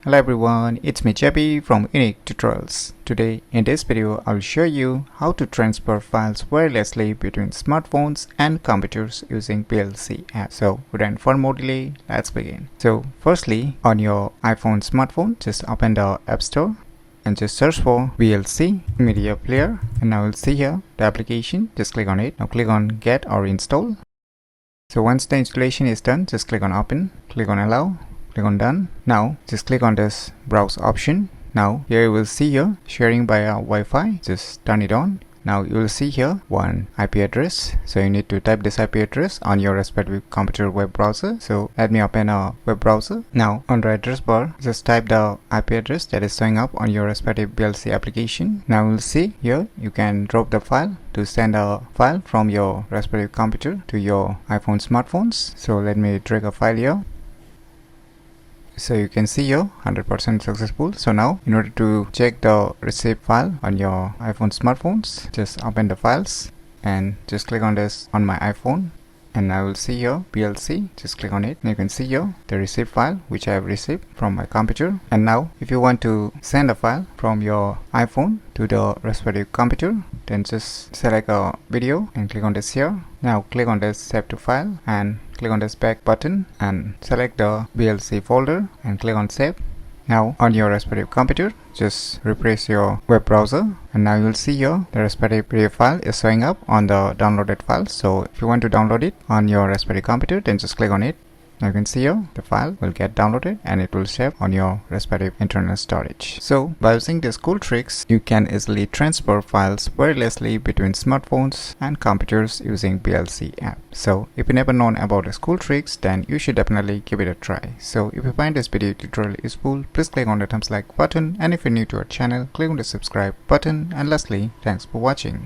Hello everyone, it's me JB from UniqueTutorials. Today in this video I'll show you how to transfer files wirelessly between smartphones and computers using VLC app. So without further more delay, let's begin. So firstly, on your iPhone smartphone, just open the App Store and just search for VLC Media Player, and now you'll see here the application. Just click on it. Now click on Get or Install. So once the installation is done, just click on Open, click on Allow, click on Done. Now just click on this Browse option. Now here you will see here sharing via Wi-Fi. Just turn it on. Now you will see here one IP address. So you need to type this IP address on your respective computer web browser. So let me open a web browser. Now on the address bar, just type the IP address that is showing up on your respective VLC application. Now you will see here you can drop the file to send a file from your respective computer to your iPhone smartphones. So let me drag a file here. So you can see here 100% successful. So now in order to check the received file on your iPhone smartphones, just open the files and just click on this on my iPhone, and I will see here VLC. Just click on it and you can see here the received file which I have received from my computer. And now if you want to send a file from your iPhone to the respective computer, then just select a video and click on this here. Now click on this Save to File and click on this back button and select the VLC folder and click on Save. Now on your respective computer, just refresh your web browser, and now you'll see here the respective PDF file is showing up on the downloaded file. So if you want to download it on your respective computer, then just click on it. Now you can see here the file will get downloaded and it will save on your respective internal storage. So by using these cool tricks, you can easily transfer files wirelessly between smartphones and computers using VLC app. So if you never known about these cool tricks, then you should definitely give it a try. So if you find this video tutorial useful, please click on the thumbs like button, and if you're new to our channel, click on the subscribe button, and lastly, thanks for watching.